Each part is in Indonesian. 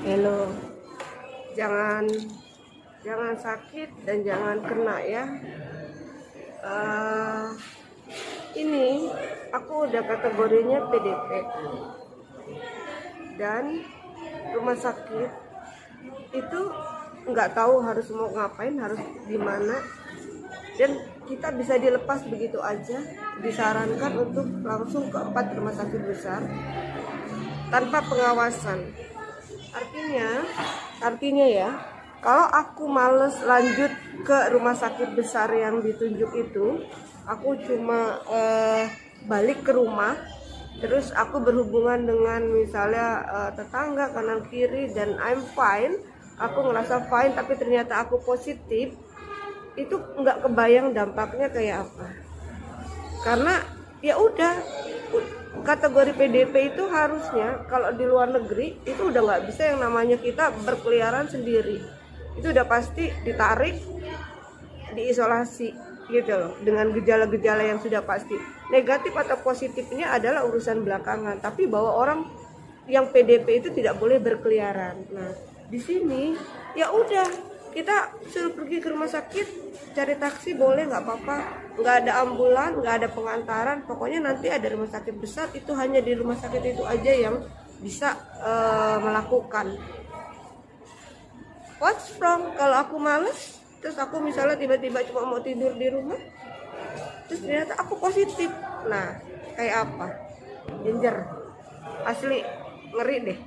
Hello, jangan jangan sakit dan jangan kena ya. Eh, ini aku udah kategorinya PDP dan rumah sakit itu nggak tahu harus mau ngapain, harus di mana, dan kita bisa dilepas begitu aja. Disarankan untuk langsung ke 4 rumah sakit besar tanpa pengawasan. Artinya ya, kalau aku males lanjut ke rumah sakit besar yang ditunjuk itu, aku cuma balik ke rumah, terus aku berhubungan dengan misalnya tetangga kanan kiri dan I'm fine, aku ngerasa fine, tapi ternyata aku positif, itu nggak kebayang dampaknya kayak apa. Karena ya udah, kategori PDP itu harusnya kalau di luar negeri itu udah nggak bisa yang namanya kita berkeliaran sendiri. Itu udah pasti ditarik, diisolasi gitu loh, dengan gejala-gejala yang sudah pasti. Negatif atau positifnya adalah urusan belakangan, tapi bahwa orang yang PDP itu tidak boleh berkeliaran. Nah, di sini ya udah, kita suruh pergi ke rumah sakit, cari taksi boleh, nggak apa-apa, nggak ada ambulan, nggak ada pengantaran, pokoknya nanti ada rumah sakit besar, itu hanya di rumah sakit itu aja yang bisa melakukan. What's wrong kalau aku males, terus aku misalnya tiba-tiba cuma mau tidur di rumah, terus ternyata aku positif, nah kayak apa? Danger, asli ngeri deh.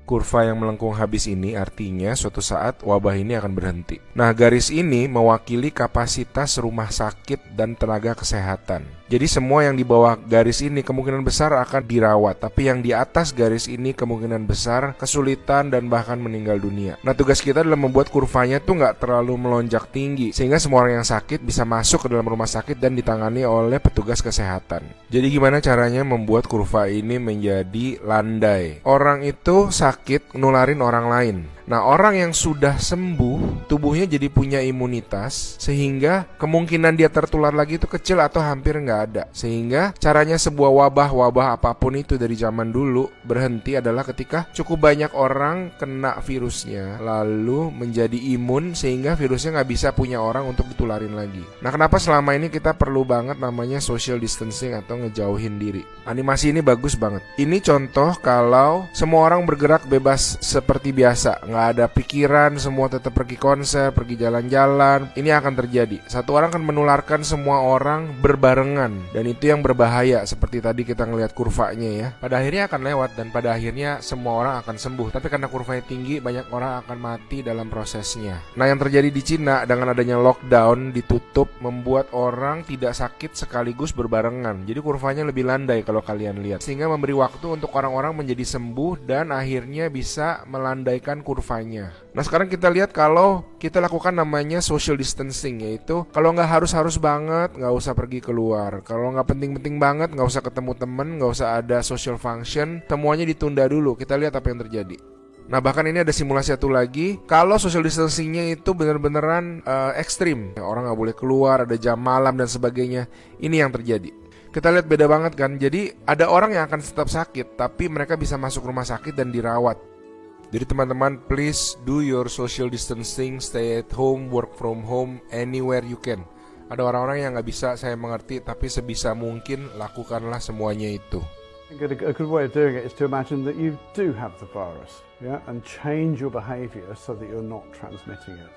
Kurva yang melengkung habis ini artinya suatu saat wabah ini akan berhenti. Nah, garis ini mewakili kapasitas rumah sakit dan tenaga kesehatan. Jadi semua yang di bawah garis ini kemungkinan besar akan dirawat, tapi yang di atas garis ini kemungkinan besar kesulitan dan bahkan meninggal dunia. Nah, tugas kita adalah membuat kurvanya tuh nggak terlalu melonjak tinggi, sehingga semua orang yang sakit bisa masuk ke dalam rumah sakit dan ditangani oleh petugas kesehatan. Jadi gimana caranya membuat kurva ini menjadi landai? Orang itu sakit nularin orang lain. Nah, orang yang sudah sembuh, tubuhnya jadi punya imunitas, sehingga kemungkinan dia tertular lagi itu kecil atau hampir nggak ada. Sehingga caranya sebuah wabah apapun itu dari zaman dulu berhenti adalah ketika cukup banyak orang kena virusnya, lalu menjadi imun sehingga virusnya nggak bisa punya orang untuk ditularin lagi. Nah, kenapa selama ini kita perlu banget namanya social distancing atau ngejauhin diri? Animasi ini bagus banget. Ini contoh kalau semua orang bergerak bebas seperti biasa, nggak ada pikiran, semua tetap pergi konser, pergi jalan-jalan, ini akan terjadi. Satu orang akan menularkan semua orang berbarengan, dan itu yang berbahaya. Seperti tadi kita ngelihat kurvanya ya, pada akhirnya akan lewat dan pada akhirnya semua orang akan sembuh. Tapi karena kurvanya tinggi, banyak orang akan mati dalam prosesnya. Nah, yang terjadi di Cina dengan adanya lockdown, ditutup, membuat orang tidak sakit sekaligus berbarengan. Jadi kurvanya lebih landai kalau kalian lihat, sehingga memberi waktu untuk orang-orang menjadi sembuh dan akhirnya bisa melandaikan kurva. Nah, sekarang kita lihat kalau kita lakukan namanya social distancing, yaitu kalau nggak harus banget, nggak usah pergi keluar. Kalau nggak penting-penting banget, nggak usah ketemu temen, nggak usah ada social function, semuanya ditunda dulu. Kita lihat apa yang terjadi. Nah, bahkan ini ada simulasi satu lagi. Kalau social distancingnya itu bener-beneran ekstrim, orang nggak boleh keluar, ada jam malam dan sebagainya. Ini yang terjadi. Kita lihat beda banget kan. Jadi ada orang yang akan tetap sakit, tapi mereka bisa masuk rumah sakit dan dirawat. Jadi teman-teman, please do your social distancing, stay at home, work from home, anywhere you can. Ada orang-orang yang nggak bisa, saya mengerti, tapi sebisa mungkin lakukanlah semuanya itu. A good way of doing it is to imagine that you do have the virus, yeah, and change your behavior so that you're not transmitting it.